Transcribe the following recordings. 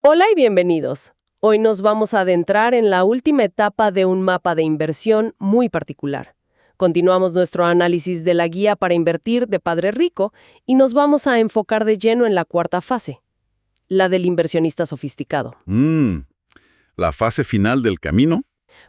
Hola y bienvenidos. Hoy nos vamos a adentrar en la última etapa de un mapa de inversión muy particular. Continuamos nuestro análisis de la guía para invertir de Padre Rico y nos vamos a enfocar de lleno en la cuarta fase, la del inversionista sofisticado. La fase final del camino.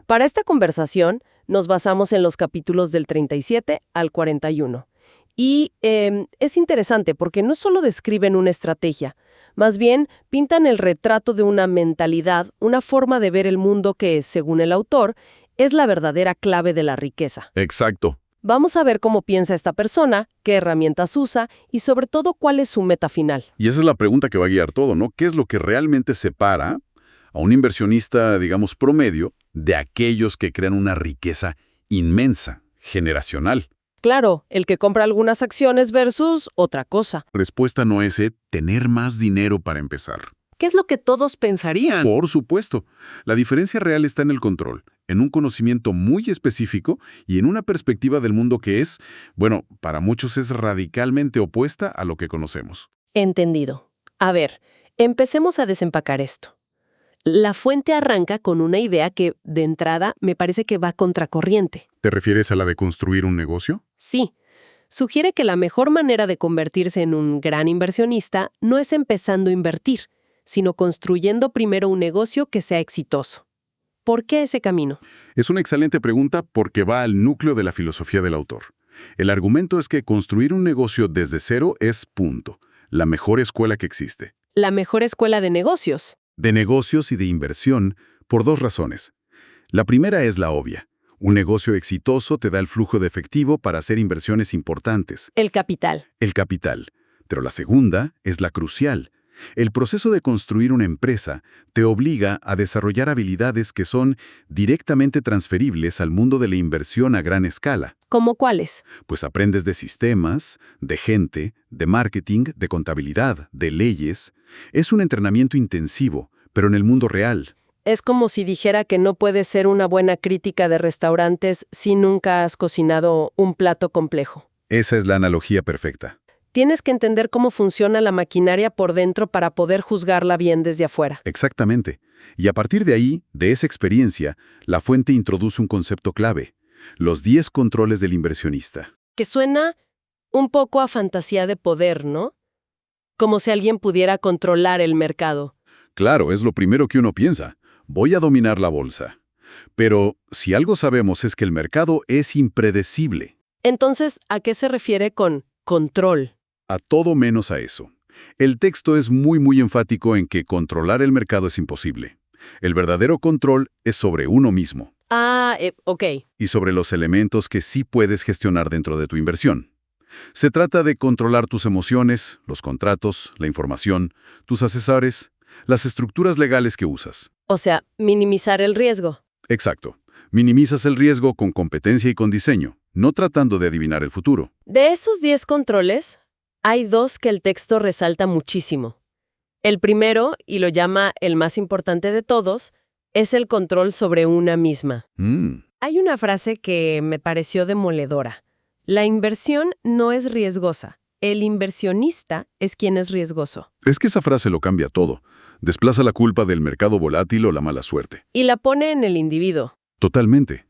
Para esta conversación nos basamos en los capítulos del 37 al 41. Y es interesante porque no solo describen una estrategia, más bien pintan el retrato de una mentalidad, una forma de ver el mundo que, según el autor, es la verdadera clave de la riqueza. Exacto. Vamos a ver cómo piensa esta persona, qué herramientas usa y sobre todo cuál es su meta final. Y esa es la pregunta que va a guiar todo, ¿no? ¿Qué es lo que realmente separa a un inversionista, digamos, promedio, de aquellos que crean una riqueza inmensa, generacional? Claro, el que compra algunas acciones versus otra cosa. Respuesta no es tener más dinero para empezar. ¿Qué es lo que todos pensarían? Por supuesto. La diferencia real está en el control, en un conocimiento muy específico y en una perspectiva del mundo que es, bueno, para muchos es radicalmente opuesta a lo que conocemos. Entendido. A ver, empecemos a desempacar esto. La fuente arranca con una idea que, de entrada, me parece que va contracorriente. ¿Te refieres a la de construir un negocio? Sí, sugiere que la mejor manera de convertirse en un gran inversionista no es empezando a invertir, sino construyendo primero un negocio que sea exitoso. ¿Por qué ese camino? Es una excelente pregunta porque va al núcleo de la filosofía del autor. El argumento es que construir un negocio desde cero es, punto, la mejor escuela que existe. La mejor escuela de negocios. De negocios y de inversión, por dos razones. La primera es la obvia. Un negocio exitoso te da el flujo de efectivo para hacer inversiones importantes. El capital. El capital. Pero la segunda es la crucial. El proceso de construir una empresa te obliga a desarrollar habilidades que son directamente transferibles al mundo de la inversión a gran escala. ¿Cómo cuáles? Pues aprendes de sistemas, de gente, de marketing, de contabilidad, de leyes. Es un entrenamiento intensivo, pero en el mundo real. Es como si dijera que no puedes ser una buena crítica de restaurantes si nunca has cocinado un plato complejo. Esa es la analogía perfecta. Tienes que entender cómo funciona la maquinaria por dentro para poder juzgarla bien desde afuera. Exactamente. Y a partir de ahí, de esa experiencia, la fuente introduce un concepto clave: los 10 controles del inversionista. Que suena un poco a fantasía de poder, ¿no? Como si alguien pudiera controlar el mercado. Claro, es lo primero que uno piensa. Voy a dominar la bolsa. Pero si algo sabemos es que el mercado es impredecible. Entonces, ¿a qué se refiere con control? A todo menos a eso. El texto es muy enfático en que controlar el mercado es imposible. El verdadero control es sobre uno mismo. Ok. Y sobre los elementos que sí puedes gestionar dentro de tu inversión. Se trata de controlar tus emociones, los contratos, la información, tus asesores, las estructuras legales que usas. O sea, minimizar el riesgo. Exacto. Minimizas el riesgo con competencia y con diseño, no tratando de adivinar el futuro. De esos 10 controles, hay 2 que el texto resalta muchísimo. El primero, y lo llama el más importante de todos, es el control sobre una misma. Hay una frase que me pareció demoledora. La inversión no es riesgosa. El inversionista es quien es riesgoso. Es que esa frase lo cambia todo. Desplaza la culpa del mercado volátil o la mala suerte. Y la pone en el individuo. Totalmente.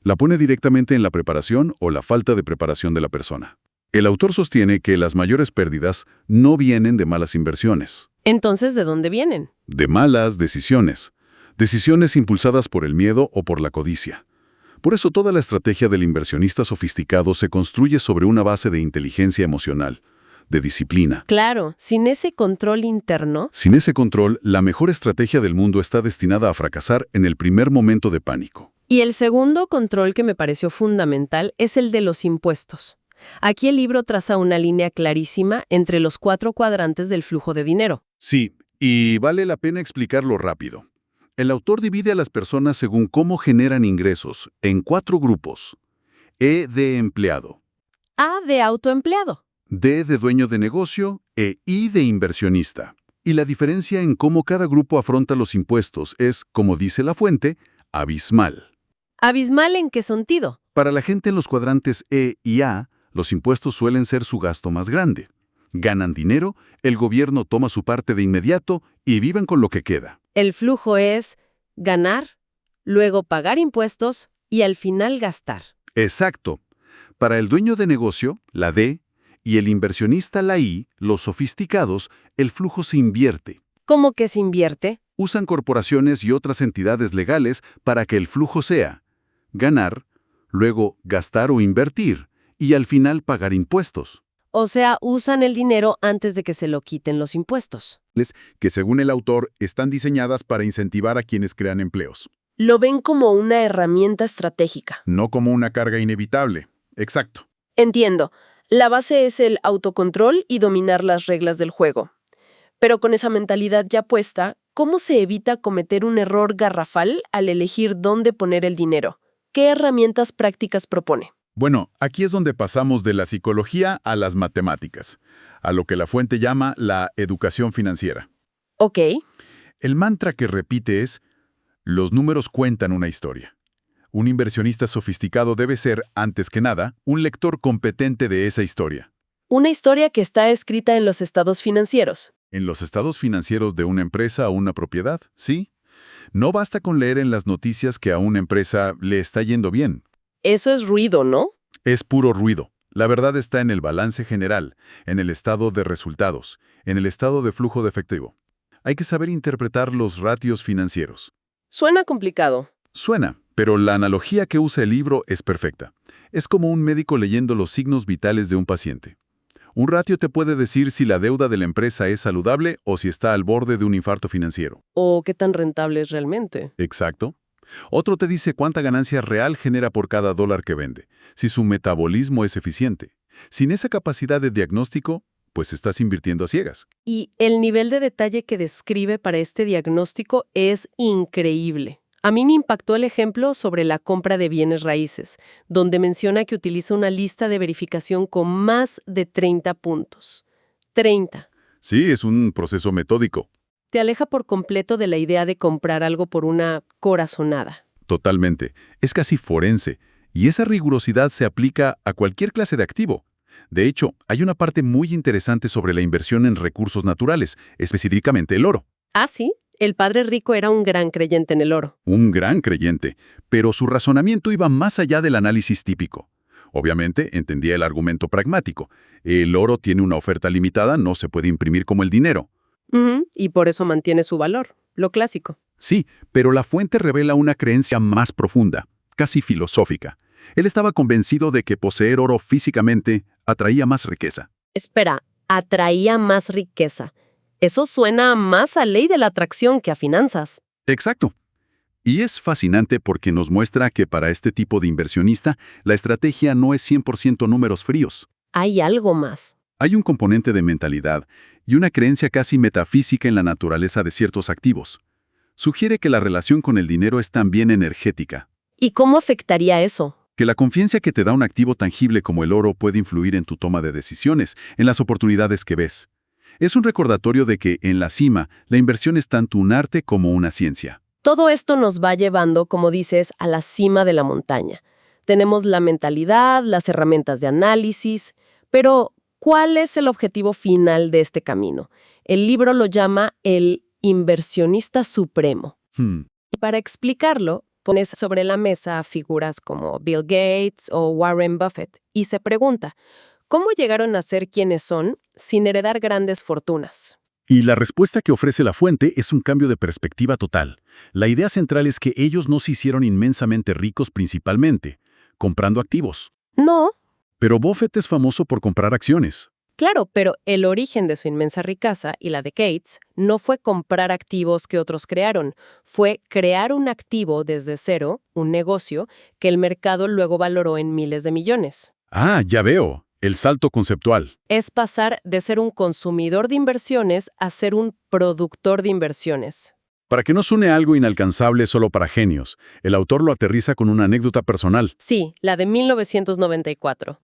La pone directamente en la preparación o la falta de preparación de la persona. El autor sostiene que las mayores pérdidas no vienen de malas inversiones. Entonces, ¿de dónde vienen? De malas decisiones. Decisiones impulsadas por el miedo o por la codicia. Por eso toda la estrategia del inversionista sofisticado se construye sobre una base de inteligencia emocional, de disciplina. Claro, sin ese control interno. Sin ese control, la mejor estrategia del mundo está destinada a fracasar en el primer momento de pánico. Y el segundo control que me pareció fundamental es el de los impuestos. Aquí el libro traza una línea clarísima entre los 4 cuadrantes del flujo de dinero. Sí, y vale la pena explicarlo rápido. El autor divide a las personas según cómo generan ingresos en 4 grupos. E de empleado, A de autoempleado. D de dueño de negocio e I de inversionista. Y la diferencia en cómo cada grupo afronta los impuestos es, como dice la fuente, abismal. ¿Abismal en qué sentido? Para la gente en los cuadrantes E y A, los impuestos suelen ser su gasto más grande. ganan dinero, el gobierno toma su parte de inmediato y viven con lo que queda. El flujo es ganar, luego pagar impuestos y al final gastar. Exacto. Para el dueño de negocio, la D, y el inversionista, la I, los sofisticados, el flujo se invierte. ¿Cómo que se invierte? Usan corporaciones y otras entidades legales para que el flujo sea ganar, luego gastar o invertir, y al final pagar impuestos. O sea, usan el dinero antes de que se lo quiten los impuestos. Que según el autor están diseñadas para incentivar a quienes crean empleos. Lo ven como una herramienta estratégica. No como una carga inevitable. Exacto. Entiendo. La base es el autocontrol y dominar las reglas del juego. Pero con esa mentalidad ya puesta, ¿cómo se evita cometer un error garrafal al elegir dónde poner el dinero? ¿Qué herramientas prácticas propone? Bueno, aquí es donde pasamos de la psicología a las matemáticas, a lo que la fuente llama la educación financiera. Ok. El mantra que repite es: los números cuentan una historia. Un inversionista sofisticado debe ser, antes que nada, un lector competente de esa historia. Una historia que está escrita en los estados financieros. En los estados financieros de una empresa o una propiedad, sí. No basta con leer en las noticias que a una empresa le está yendo bien. Eso es ruido, ¿no? Es puro ruido. La verdad está en el balance general, en el estado de resultados, en el estado de flujo de efectivo. Hay que saber interpretar los ratios financieros. Suena complicado. Suena, pero la analogía que usa el libro es perfecta. Es como un médico leyendo los signos vitales de un paciente. Un ratio te puede decir si la deuda de la empresa es saludable o si está al borde de un infarto financiero. ¿O qué tan rentable es realmente? Exacto. Otro te dice cuánta ganancia real genera por cada dólar que vende, si su metabolismo es eficiente. Sin esa capacidad de diagnóstico, pues estás invirtiendo a ciegas. Y el nivel de detalle que describe para este diagnóstico es increíble. A mí me impactó el ejemplo sobre la compra de bienes raíces, donde menciona que utiliza una lista de verificación con más de 30 puntos. 30. Sí, es un proceso metódico. Te aleja por completo de la idea de comprar algo por una corazonada. Totalmente. Es casi forense. Y esa rigurosidad se aplica a cualquier clase de activo. De hecho, hay una parte muy interesante sobre la inversión en recursos naturales, específicamente el oro. Ah, sí. El padre rico era un gran creyente en el oro. Un gran creyente, pero su razonamiento iba más allá del análisis típico. Obviamente, entendía el argumento pragmático. El oro tiene una oferta limitada, no se puede imprimir como el dinero. Y por eso mantiene su valor, lo clásico. Sí, pero la fuente revela una creencia más profunda, casi filosófica. Él estaba convencido de que poseer oro físicamente atraía más riqueza. Espera, atraía más riqueza. Eso suena más a ley de la atracción que a finanzas. Exacto. Y es fascinante porque nos muestra que para este tipo de inversionista, la estrategia no es 100% números fríos. Hay algo más. Hay un componente de mentalidad y una creencia casi metafísica en la naturaleza de ciertos activos. Sugiere que la relación con el dinero es también energética. ¿Y cómo afectaría eso? Que la confianza que te da un activo tangible como el oro puede influir en tu toma de decisiones, en las oportunidades que ves. Es un recordatorio de que, en la cima, la inversión es tanto un arte como una ciencia. Todo esto nos va llevando, como dices, a la cima de la montaña. Tenemos la mentalidad, las herramientas de análisis, pero ¿cuál es el objetivo final de este camino? El libro lo llama el inversionista supremo. Y para explicarlo, pones sobre la mesa figuras como Bill Gates o Warren Buffett y se pregunta, ¿cómo llegaron a ser quienes son sin heredar grandes fortunas? Y la respuesta que ofrece la fuente es un cambio de perspectiva total. La idea central es que ellos no se hicieron inmensamente ricos principalmente, comprando activos. No. Pero Buffett es famoso por comprar acciones. Claro, pero el origen de su inmensa riqueza y la de Gates no fue comprar activos que otros crearon, fue crear un activo desde cero, un negocio, que el mercado luego valoró en miles de millones. Ah, ya veo. El salto conceptual. Es pasar de ser un consumidor de inversiones a ser un productor de inversiones. Para que no suene algo inalcanzable solo para genios, el autor lo aterriza con una anécdota personal. Sí, la de 1994.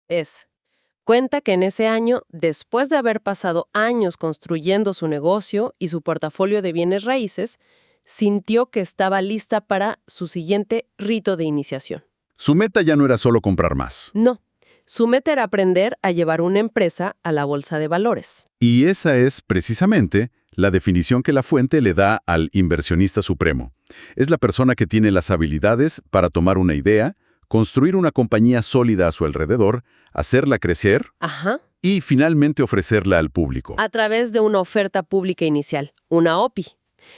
Cuenta que en ese año, después de haber pasado años construyendo su negocio y su portafolio de bienes raíces, sintió que estaba lista para su siguiente rito de iniciación. Su meta ya no era solo comprar más. No, Su meta era aprender a llevar una empresa a la bolsa de valores. Y esa es, precisamente, la definición que la fuente le da al inversionista supremo. Es la persona que tiene las habilidades para tomar una idea, construir una compañía sólida a su alrededor, hacerla crecer Ajá. y finalmente ofrecerla al público. A través de una oferta pública inicial, una OPI.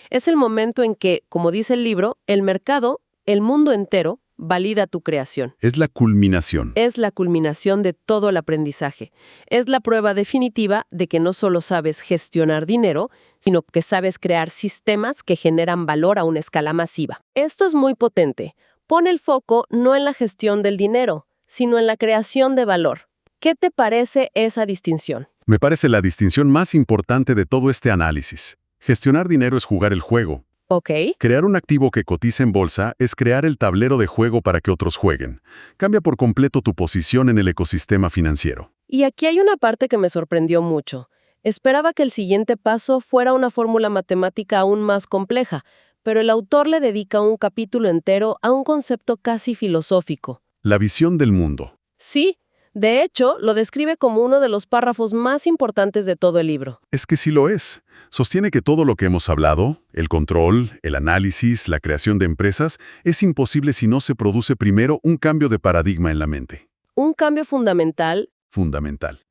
Es el momento en que, como dice el libro, el mercado, el mundo entero, valida tu creación. Es la culminación. Es la culminación de todo el aprendizaje. Es la prueba definitiva de que no solo sabes gestionar dinero, sino que sabes crear sistemas que generan valor a una escala masiva. Esto es muy potente. Pone el foco no en la gestión del dinero, sino en la creación de valor. ¿Qué te parece esa distinción? Me parece la distinción más importante de todo este análisis. Gestionar dinero es jugar el juego. Ok. Crear un activo que cotiza en bolsa es crear el tablero de juego para que otros jueguen. Cambia por completo tu posición en el ecosistema financiero. Y aquí hay una parte que me sorprendió mucho. Esperaba que el siguiente paso fuera una fórmula matemática aún más compleja, pero el autor le dedica un capítulo entero a un concepto casi filosófico. La visión del mundo. Sí, de hecho, lo describe como uno de los párrafos más importantes de todo el libro. Es que sí lo es. Sostiene que todo lo que hemos hablado, el control, el análisis, la creación de empresas, es imposible si no se produce primero un cambio de paradigma en la mente. Un cambio fundamental. Fundamental.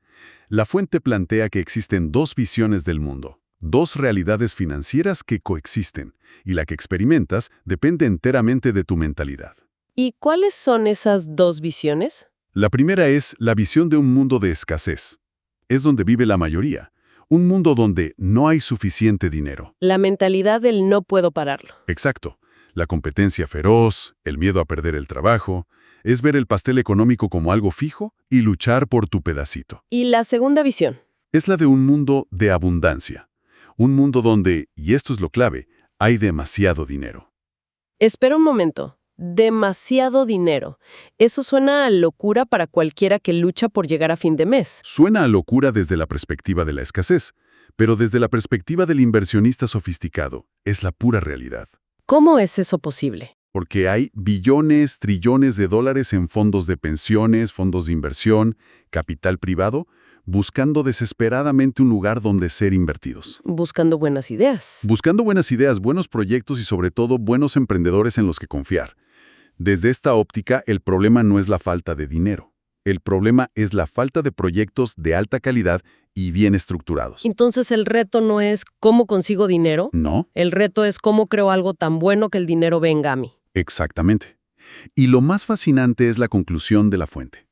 La fuente plantea que existen dos visiones del mundo, dos realidades financieras que coexisten, y la que experimentas depende enteramente de tu mentalidad. ¿Y cuáles son esas dos visiones? La primera es la visión de un mundo de escasez. Es donde vive la mayoría. Un mundo donde no hay suficiente dinero. La mentalidad del no puedo pararlo. Exacto. La competencia feroz, el miedo a perder el trabajo, es ver el pastel económico como algo fijo y luchar por tu pedacito. ¿Y la segunda visión? Es la de un mundo de abundancia. Un mundo donde, y esto es lo clave, hay demasiado dinero. Espera un momento. Demasiado dinero. Eso suena a locura para cualquiera que lucha por llegar a fin de mes. Suena a locura desde la perspectiva de la escasez, pero desde la perspectiva del inversionista sofisticado, es la pura realidad. ¿Cómo es eso posible? Porque hay billones, trillones de dólares en fondos de pensiones, fondos de inversión, capital privado, buscando desesperadamente un lugar donde ser invertidos. Buscando buenas ideas. Buscando buenas ideas, buenos proyectos y sobre todo buenos emprendedores en los que confiar. Desde esta óptica, el problema no es la falta de dinero. El problema es la falta de proyectos de alta calidad y bien estructurados. Entonces el reto no es cómo consigo dinero. ¿No? El reto es cómo creo algo tan bueno que el dinero venga a mí. Exactamente. Y lo más fascinante es la conclusión de la fuente.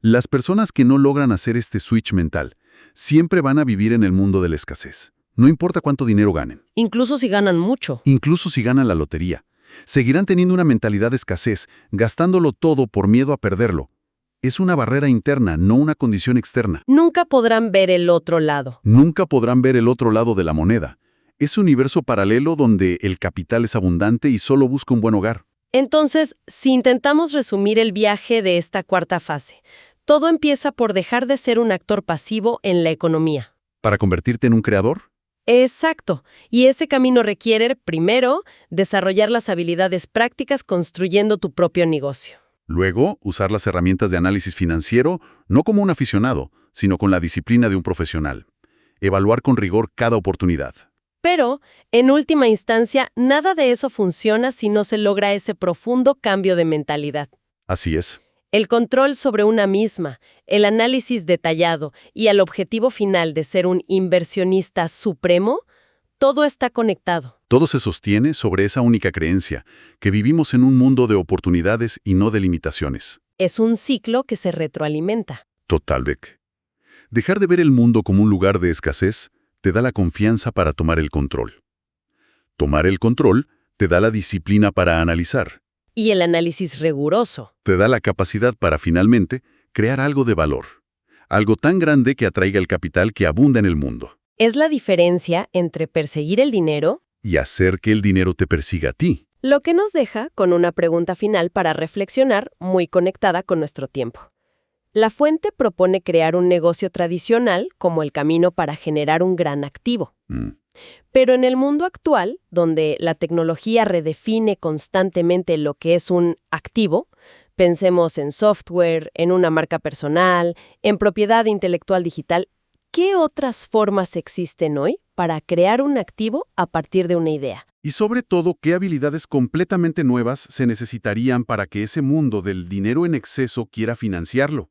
Las personas que no logran hacer este switch mental siempre van a vivir en el mundo de la escasez. No importa cuánto dinero ganen. Incluso si ganan mucho. Incluso si ganan la lotería. Seguirán teniendo una mentalidad de escasez, gastándolo todo por miedo a perderlo. Es una barrera interna, no una condición externa. Nunca podrán ver el otro lado. Nunca podrán ver el otro lado de la moneda. Es un universo paralelo donde el capital es abundante y solo busca un buen hogar. Entonces, si intentamos resumir el viaje de esta cuarta fase, todo empieza por dejar de ser un actor pasivo en la economía. ¿Para convertirte en un creador? Exacto. Y ese camino requiere, primero, desarrollar las habilidades prácticas construyendo tu propio negocio. Luego, usar las herramientas de análisis financiero no como un aficionado, sino con la disciplina de un profesional. Evaluar con rigor cada oportunidad. Pero, en última instancia, nada de eso funciona si no se logra ese profundo cambio de mentalidad. Así es. El control sobre una misma, el análisis detallado y el objetivo final de ser un inversionista supremo, todo está conectado. Todo se sostiene sobre esa única creencia, que vivimos en un mundo de oportunidades y no de limitaciones. Es un ciclo que se retroalimenta. Total, Beck. Dejar de ver el mundo como un lugar de escasez te da la confianza para tomar el control. Tomar el control te da la disciplina para analizar. Y el análisis riguroso. Te da la capacidad para finalmente crear algo de valor. Algo tan grande que atraiga el capital que abunda en el mundo. Es la diferencia entre perseguir el dinero Y hacer que el dinero te persiga a ti. lo que nos deja con una pregunta final para reflexionar muy conectada con nuestro tiempo. La fuente propone crear un negocio tradicional como el camino para generar un gran activo. Pero en el mundo actual, donde la tecnología redefine constantemente lo que es un activo, Pensemos en software, en una marca personal, en propiedad intelectual digital. ¿Qué otras formas existen hoy para crear un activo a partir de una idea? Y sobre todo, ¿qué habilidades completamente nuevas se necesitarían para que ese mundo del dinero en exceso quiera financiarlo?